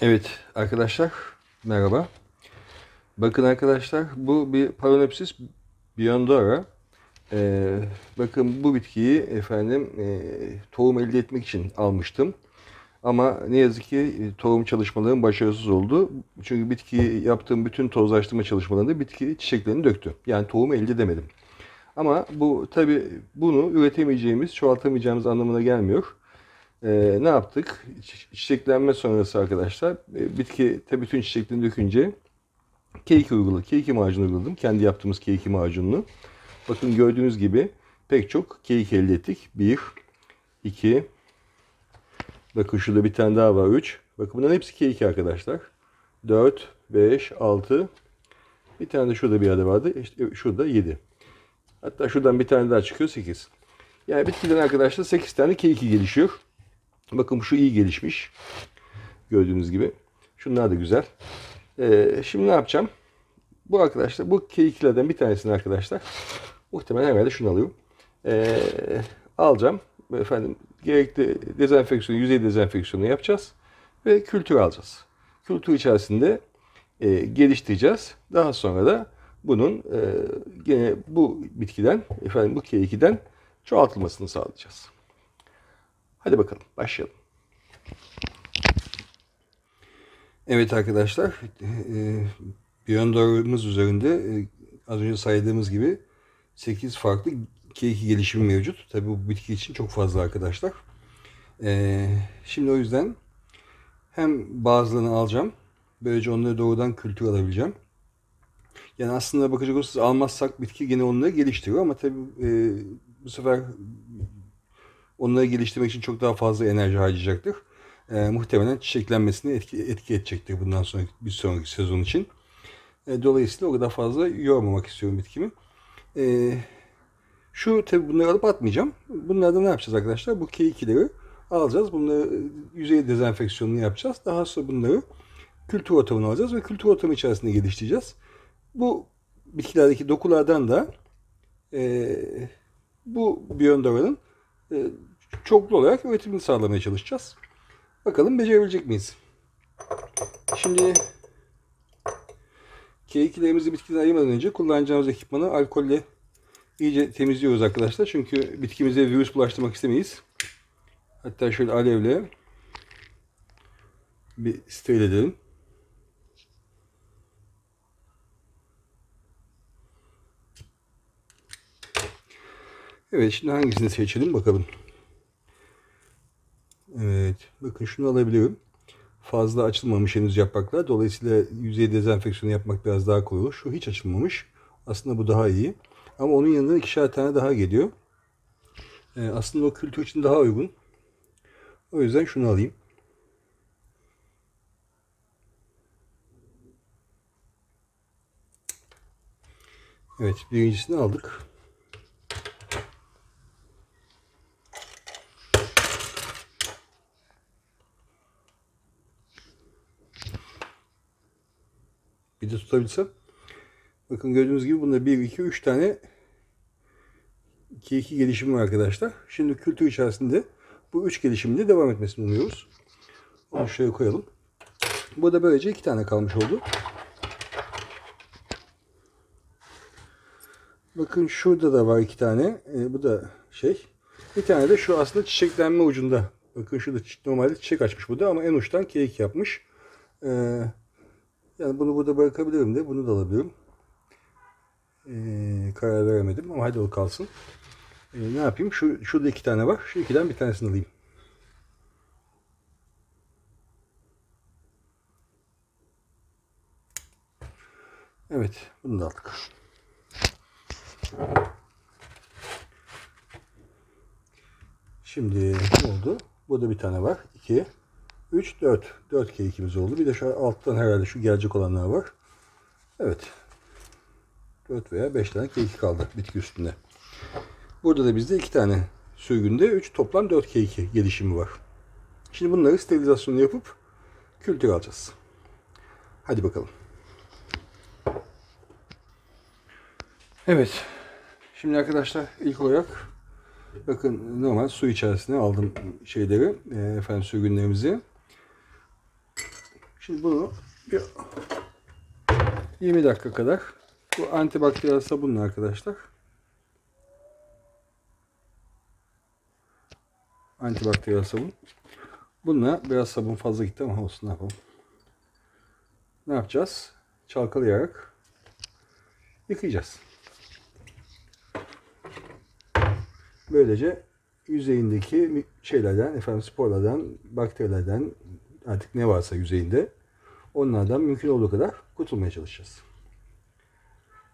Evet arkadaşlar, merhaba. Bakın arkadaşlar, bu bir Phalaenopsis biondora. Ee, bakın bu bitkiyi tohum elde etmek için almıştım. Ama ne yazık ki tohum çalışmalarım başarısız oldu. Çünkü bitkiyi yaptığım bütün tozlaştırma çalışmalarında bitki çiçeklerini döktü. Yani tohum elde edemedim. Ama bu tabi bunu üretemeyeceğimiz, çoğaltamayacağımız anlamına gelmiyor. Ne yaptık? Çiçeklenme sonrası arkadaşlar, bitki tabi bütün çiçeklerini dökünce K2 uyguladım. K2 macunu uyguladım. Kendi yaptığımız K2 macununu. Bakın gördüğünüz gibi pek çok K2 elde ettik. 1, 2, bakın şurada bir tane daha var 3. Bakın bunların hepsi K2 arkadaşlar. 4, 5, 6. Bir tane de şurada bir yerde vardı. İşte şurada 7. Hatta şuradan bir tane daha çıkıyor 8. Yani bitkiden arkadaşlar 8 tane K2 gelişiyor. Bakın şu iyi gelişmiş. Gördüğünüz gibi. Şunlar da güzel. Şimdi ne yapacağım? Bu arkadaşlar, bu K2'lerden bir tanesini arkadaşlar, muhtemelen herhalde şunu alıyorum. Ee, alacağım. Gerekli dezenfeksiyonu, yüzey dezenfeksiyonu yapacağız. Ve kültür alacağız. Kültür içerisinde geliştireceğiz. Daha sonra da bunun gene bu bitkiden, bu K2'den çoğaltılmasını sağlayacağız. Hadi bakalım, başlayalım. Evet arkadaşlar, Biyondor'umuz üzerinde az önce saydığımız gibi 8 farklı K2 gelişimi mevcut. Tabii bu bitki için çok fazla arkadaşlar. Şimdi o yüzden hem bazılarını alacağım. Böylece onları doğrudan kültür alabileceğim. Yani aslında bakacak olursanız almazsak bitki gene onları geliştiriyor ama tabii bu sefer onları geliştirmek için çok daha fazla enerji harcayacaktır. Muhtemelen çiçeklenmesine etki edecektir bundan sonraki bir sonraki sezon için. Dolayısıyla o kadar fazla yormamak istiyorum bitkimi. Şu tabi bunları alıp atmayacağım. Bunlardan ne yapacağız arkadaşlar? Bu K2'leri alacağız. Bunları yüzey dezenfeksiyonunu yapacağız. Daha sonra bunları kültür ortamına alacağız ve kültür ortamı içerisinde geliştireceğiz. Bu bitkilerdeki dokulardan da bu Biyondora'nın çoklu olarak üretimini sağlamaya çalışacağız. Bakalım becerebilecek miyiz? Şimdi K2'lerimizi bitkiden ayırmadan önce kullanacağımız ekipmanı alkolle iyice temizliyoruz arkadaşlar. Çünkü bitkimize virüs bulaştırmak istemeyiz. Hatta şöyle alevle bir steril edelim. Evet, şimdi hangisini seçelim bakalım. Evet, bakın şunu alabiliyorum. Fazla açılmamış henüz yapraklar. Dolayısıyla yüzey dezenfeksiyonu yapmak biraz daha kolay olur. Şu hiç açılmamış. Aslında bu daha iyi. Ama onun yanında ikişer tane daha geliyor. Aslında o kültür için daha uygun. O yüzden şunu alayım. Evet, birincisini aldık. Bir de tutabilsem. Bakın gördüğünüz gibi bunda 1, 2, 3 tane K2 gelişimi var arkadaşlar. Şimdi kültür içerisinde bu 3 gelişiminde devam etmesini umuyoruz. Onu şöyle koyalım. Burada böylece 2 tane kalmış oldu. Bakın şurada da var 2 tane. Bu da şey. Bir tane de şu aslında çiçeklenme ucunda. Bakın şurada normalde çiçek açmış bu da ama en uçtan K2 yapmış. Ee, yani bunu burada bırakabilirim de bunu da alabilirim. Karar veremedim ama hadi o kalsın. Ne yapayım? Şurada 2 tane var. Şu 2'den bir tanesini alayım. Evet, bunu da aldık. Şimdi ne oldu? Burada bir tane var. 2, 3, 4. 4 K2'miz oldu. Bir de şu alttan herhalde şu gelecek olanlar var. Evet. 4 veya 5 tane K2 kaldı bitki üstünde. Burada da bizde 2 tane sürgünde 3 toplam 4 K2 gelişimi var. Şimdi bunları sterilizasyonu yapıp kültür alacağız. Hadi bakalım. Evet. Şimdi arkadaşlar ilk olarak bakın normal su içerisine aldım şeyleri, sürgünlerimizi. Şimdi bunu bir 20 dakika kadar bu antibakteriyel sabunla arkadaşlar. Antibakteriyel sabun. Bununla biraz sabun fazla gitti ama olsun, ne yapalım. Ne yapacağız? Çalkalayarak yıkayacağız. Böylece yüzeyindeki şeylerden, sporlardan, bakterilerden, artık ne varsa yüzeyinde, onlardan mümkün olduğu kadar kurtulmaya çalışacağız.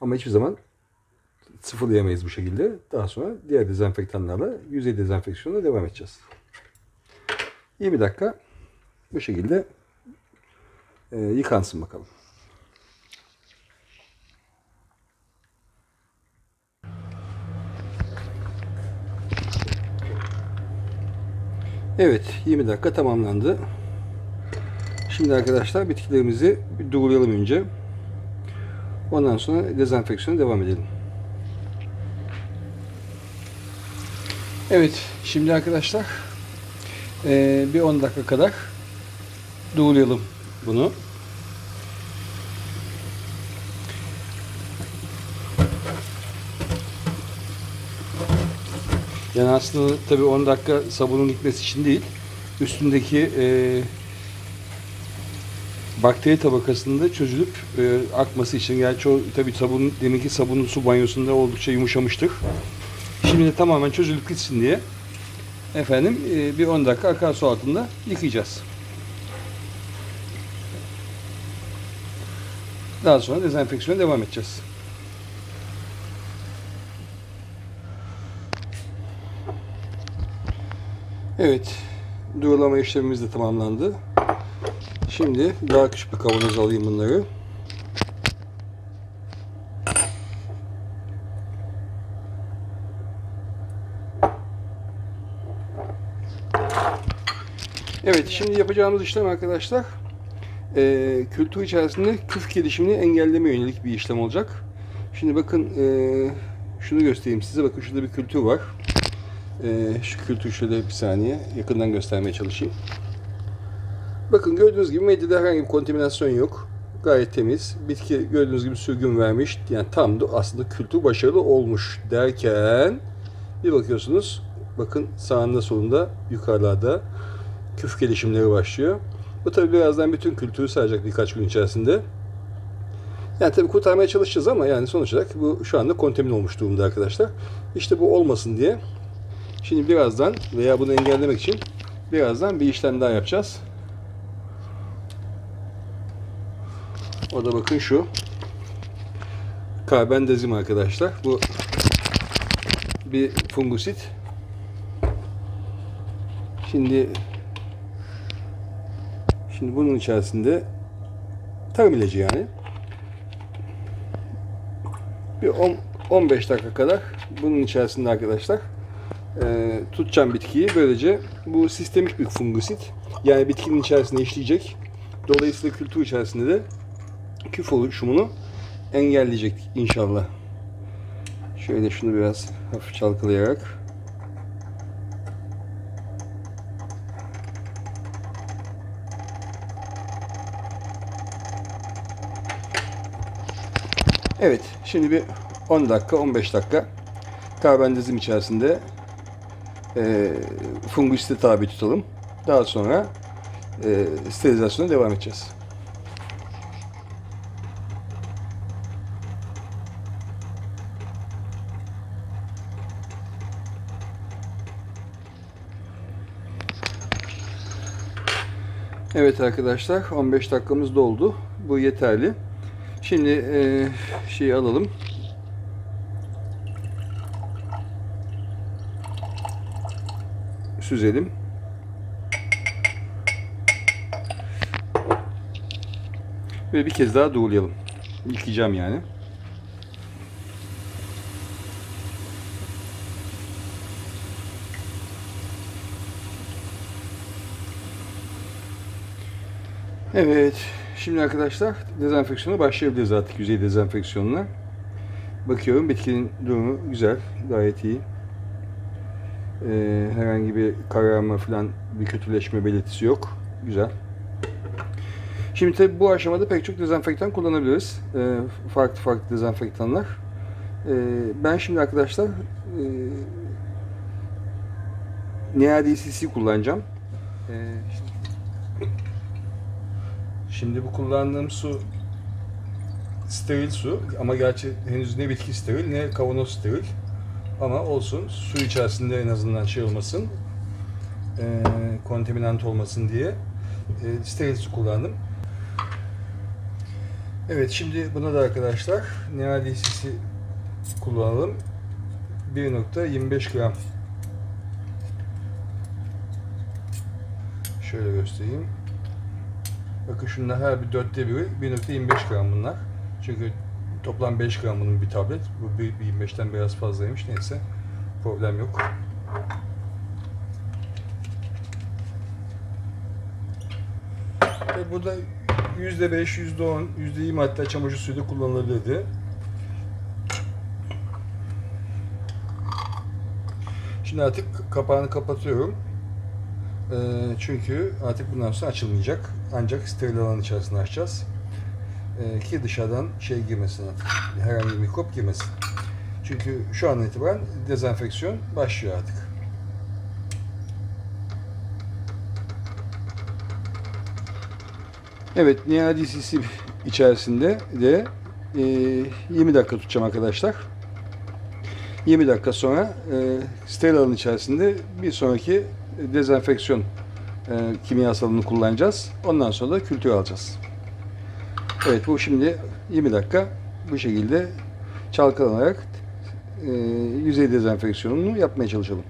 Ama hiçbir zaman sıfırlayamayız bu şekilde. Daha sonra diğer dezenfektanlarla yüzey dezenfeksiyonuna devam edeceğiz. 20 dakika bu şekilde yıkansın bakalım. Evet, 20 dakika tamamlandı. Şimdi arkadaşlar bitkilerimizi bir durulayalım önce. Ondan sonra dezenfeksiyona devam edelim. Evet, şimdi arkadaşlar bir 10 dakika kadar durulayalım bunu. Yani aslında tabii 10 dakika sabunun gitmesi için değil, üstündeki bakteri tabakasında çözülüp akması için. Yani tabii sabun, deminki sabunun su banyosunda oldukça yumuşamıştır. Şimdi de tamamen çözülüp gitsin diye efendim bir 10 dakika akarsu altında yıkayacağız. Daha sonra dezenfeksiyona devam edeceğiz. Evet, durulama işlemimiz de tamamlandı. Şimdi daha küçük bir kavanoz alayım bunları. Evet, şimdi yapacağımız işlem arkadaşlar kültür içerisinde küf gelişimini engellemeye yönelik bir işlem olacak. Şimdi bakın şunu göstereyim size. Bakın şurada bir kültür var. Şu kültür şöyle bir saniye yakından göstermeye çalışayım. Bakın gördüğünüz gibi medyada herhangi bir kontaminasyon yok. Gayet temiz. Bitki gördüğünüz gibi sürgün vermiş. Yani tam da aslında kültür başarılı olmuş derken bir bakıyorsunuz. Bakın sağında solunda yukarılarda küf gelişimleri başlıyor. Bu tabi birazdan bütün kültürü saracak birkaç gün içerisinde. Yani tabi kurtarmaya çalışacağız ama yani sonuç olarak bu şu anda kontamin olmuş durumda arkadaşlar. İşte bu olmasın diye şimdi birazdan veya bunu engellemek için birazdan bir işlem daha yapacağız. O da bakın şu karbendazim arkadaşlar. Bu bir fungusit. Şimdi bunun içerisinde tarım ilacı yani. Bir 15 dakika kadar bunun içerisinde arkadaşlar tutacağım bitkiyi. Böylece bu sistemik bir fungusit. Yani bitkinin içerisinde işleyecek. Dolayısıyla kültür içerisinde de küf oluşumunu engelleyecek inşallah. Şöyle şunu biraz hafif çalkalayarak. Evet, şimdi bir 10 dakika, 15 dakika karbendazim içerisinde fungusite tabi tutalım. Daha sonra sterilizasyona devam edeceğiz. Evet arkadaşlar, 15 dakikamız doldu. Bu yeterli. Şimdi şeyi alalım. Süzelim. Ve bir kez daha doğrulayalım. Yıkayacağım yani. Evet. Şimdi arkadaşlar dezenfeksiyona başlayabiliriz artık, yüzey dezenfeksiyonuna. Bakıyorum bitkinin durumu güzel. Gayet iyi. Herhangi bir kararma falan, bir kötüleşme belirtisi yok. Güzel. Şimdi tabi bu aşamada pek çok dezenfektan kullanabiliriz. Farklı farklı dezenfektanlar. Ben şimdi arkadaşlar NaDCC kullanacağım. Şimdi bu kullandığım su steril su ama gerçi henüz ne bitki steril ne kavanoz steril. Ama olsun, su içerisinde en azından şey olmasın, kontaminant olmasın diye steril su kullandım. Evet, şimdi buna da arkadaşlar NaDCC kullanalım. 1.25 gram. Şöyle göstereyim. Bakın şunlar her bir 1/4 1.25 gram bunlar. Çünkü toplam 5 gram bunun bir tablet. Bu 25'ten biraz fazlaymış. Neyse, problem yok. Ve burada %5, %10, %20 hatta çamaşır suyu da kullanılabilirdi. Şimdi artık kapağını kapatıyorum. Çünkü artık bundan sonra açılmayacak. Ancak steril alan içerisinde açacağız. Ki dışarıdan şey girmesin artık. Herhangi bir mikrop girmesin. Çünkü şu an itibaren dezenfeksiyon başlıyor artık. Evet, NaDCC içerisinde de 20 dakika tutacağım arkadaşlar. 20 dakika sonra steril alan içerisinde bir sonraki dezenfeksiyon kimyasalını kullanacağız. Ondan sonra da kültür alacağız. Evet, bu şimdi 20 dakika bu şekilde çalkalanarak yüzey dezenfeksiyonunu yapmaya çalışalım.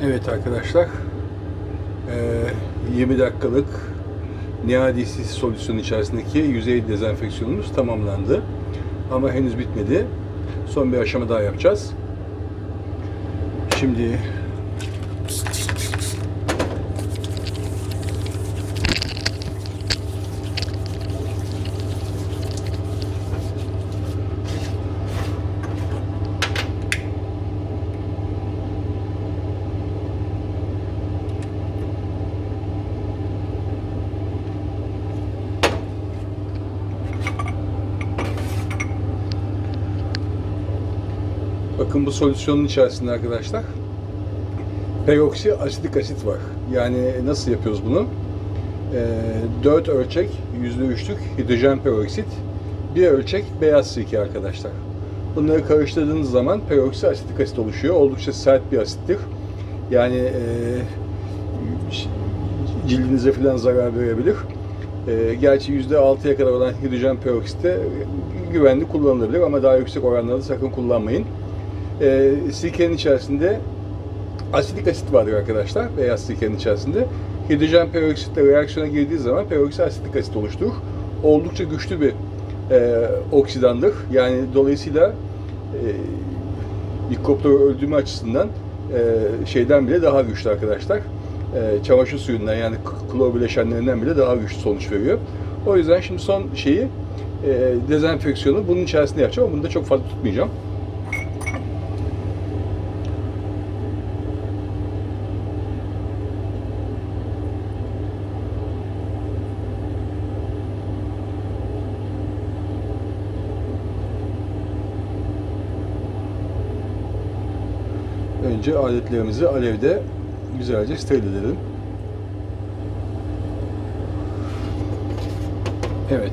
Evet arkadaşlar, 20 dakikalık NaDCC solüsyonu içerisindeki yüzey dezenfeksiyonumuz tamamlandı. Ama henüz bitmedi. Son bir aşama daha yapacağız. Şimdi bakın bu solüsyonun içerisinde arkadaşlar peroksi asitik asit var. Yani nasıl yapıyoruz bunu? 4 ölçek %3'lük hidrojen peroksit, 1 ölçek beyaz sirke arkadaşlar. Bunları karıştırdığınız zaman peroksi asitik asit oluşuyor. Oldukça sert bir asittir. Yani cildinize falan zarar verebilir. Gerçi %6'ya kadar olan hidrojen peroksit de güvenli kullanılabilir ama daha yüksek oranlarda sakın kullanmayın. Sirkenin içerisinde asitik asit vardır arkadaşlar, beyaz sirkenin içerisinde. Hidrojen peroksitle reaksiyona girdiği zaman peroksi asitik asit oluşturur. Oldukça güçlü bir oksidandır. Yani dolayısıyla mikropları öldürme açısından şeyden bile daha güçlü arkadaşlar. Çamaşır suyundan yani klor bileşenlerinden bile daha güçlü sonuç veriyor. O yüzden şimdi son şeyi dezenfeksiyonu bunun içerisinde yapacağım ama bunu da çok fazla tutmayacağım. Önce aletlerimizi alevde güzelce steril edelim. Evet.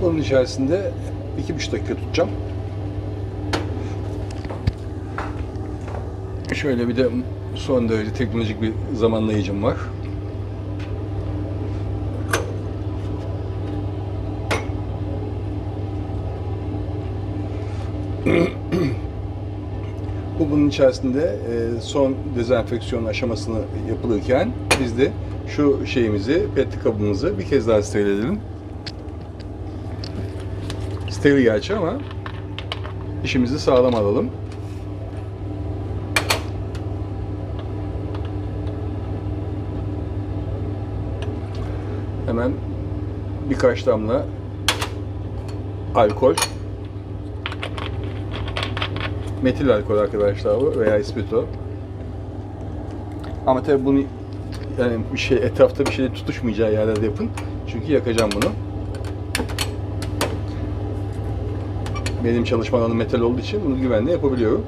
Onun içerisinde 2,5 dakika tutacağım. Şöyle bir de son derece teknolojik bir zamanlayıcım var. Bu bunun içerisinde son dezenfeksiyon aşamasını yapılırken biz de şu şeyimizi, petli kabımızı bir kez daha steril edelim. Steril gerçi ama işimizi sağlam alalım. Hemen birkaç damla alkol, metil alkol arkadaşlar bu veya ispirto. Ama tabi bunu yani bir şey etrafta bir şeyle tutuşmayacağı yerlerde yapın. Çünkü yakacağım bunu. Benim çalışma alanım metal olduğu için bunu güvenle yapabiliyorum.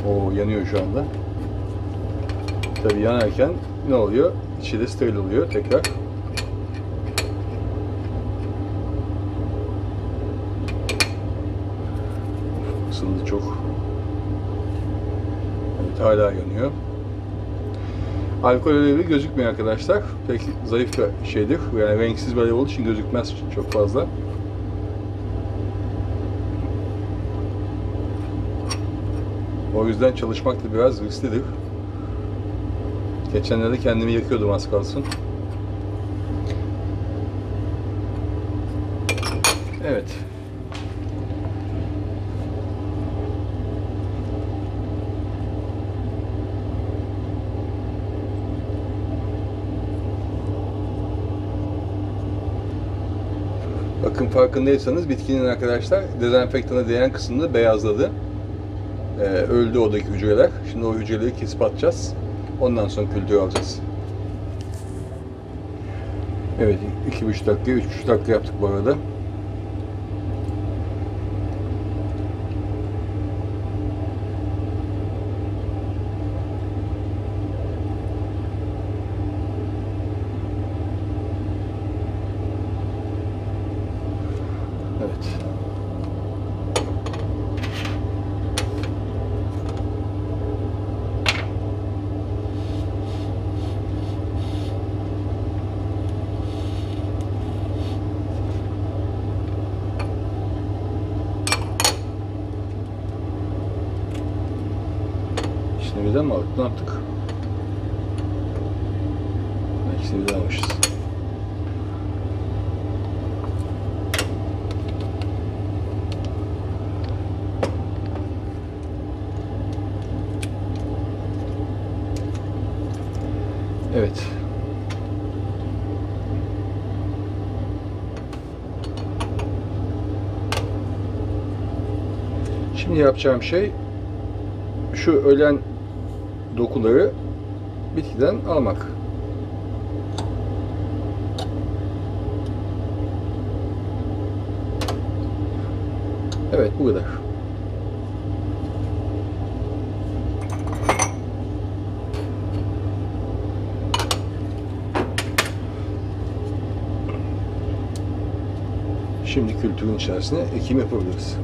O yanıyor şu anda. Tabi yanarken ne oluyor? İçi de steril oluyor tekrar. Isındı çok. Evet, hala yanıyor. Alkol alevi gözükmüyor arkadaşlar. Pek zayıf bir şeydir. Yani renksiz bir alev olduğu için gözükmez çok fazla. O yüzden çalışmak da biraz risklidir. Geçenlerde kendimi yakıyordum az kalsın. Evet. Bakın farkındaysanız bitkinin arkadaşlar dezenfektana değen kısmında beyazladı. Öldü oradaki hücreler. Şimdi o hücreleri kesip atacağız. Ondan sonra kültürü alacağız. Evet, 2,5 dakika, 3,5 dakika yaptık bu arada. Evet. İkisini birden mi aldık? Ne yaptık? İkisini birden almışız. Evet. Şimdi yapacağım şey şu ölen dokuları bitkiden almak. Evet, bu kadar. Şimdi kültürün içerisine ekim yapabiliriz.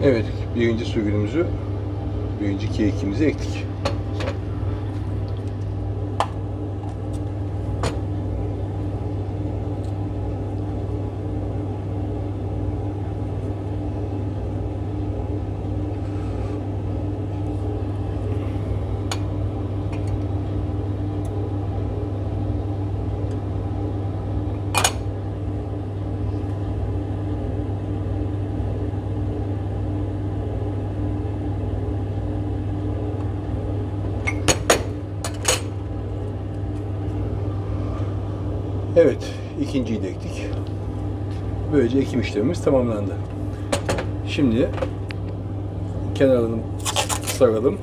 Evet, birinci sürgünümüzü, birinci kekimizi ektik. Evet, ikinciyi de ektik. Böylece ekim işlemimiz tamamlandı. Şimdi kenarını saralım.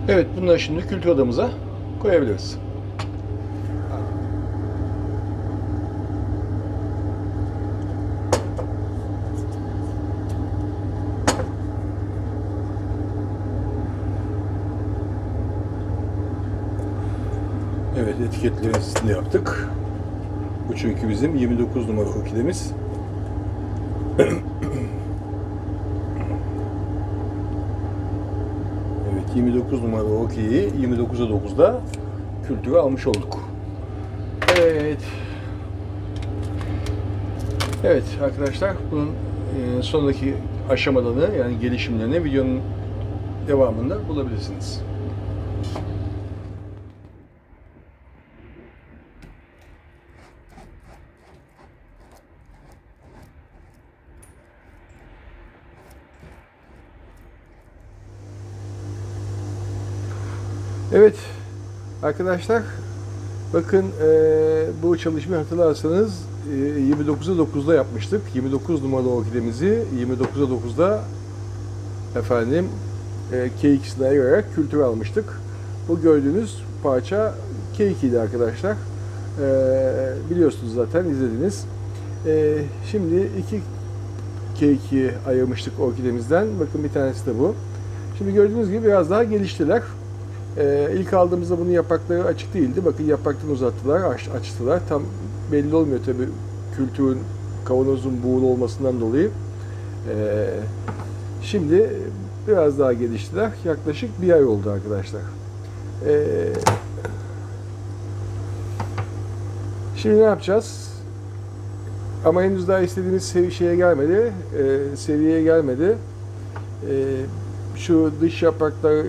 Evet, bunları şimdi kültür odamıza koyabiliriz. Evet, etiketlemesini yaptık. Bu çünkü bizim 29 numara orkidemiz. Evet, 29 numara orkideyi 29'a 9'da kültüre almış olduk. Evet. Evet arkadaşlar, bunun sonraki aşamalarını, yani gelişimlerini videonun devamında bulabilirsiniz. Evet arkadaşlar, bakın bu çalışmayı hatırlarsanız 29'a 9'da yapmıştık. 29 numaralı orkidemizi 29'a 9'da efendim K2'sine ayırarak kültüre almıştık. Bu gördüğünüz parça K2'ydi arkadaşlar. Biliyorsunuz zaten, izlediniz. Şimdi iki K2'ye ayırmıştık orkidemizden. Bakın bir tanesi de bu. Şimdi gördüğünüz gibi biraz daha geliştiler. İlk aldığımızda bunun yaprakları açık değildi. Bakın yapraktan uzattılar, açtılar. Tam belli olmuyor tabii, kültürün, kavanozun buğulu olmasından dolayı. Şimdi biraz daha geliştiler. Yaklaşık bir ay oldu arkadaşlar. Şimdi ne yapacağız? Ama henüz daha istediğimiz şeye gelmedi, seviyeye gelmedi. Şu dış yapraklar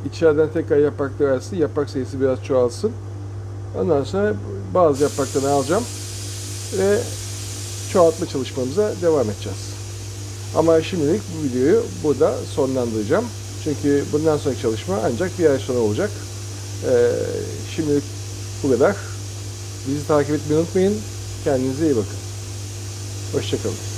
içeriden tekrar yapraklar açsın, yaprak sayısı biraz çoğalsın. Ondan sonra bazı yapraklarını alacağım ve çoğaltma çalışmamıza devam edeceğiz. Ama şimdilik bu videoyu burada sonlandıracağım. Çünkü bundan sonraki çalışma ancak bir ay sonra olacak. Şimdilik bu kadar. Bizi takip etmeyi unutmayın. Kendinize iyi bakın. Hoşça kalın.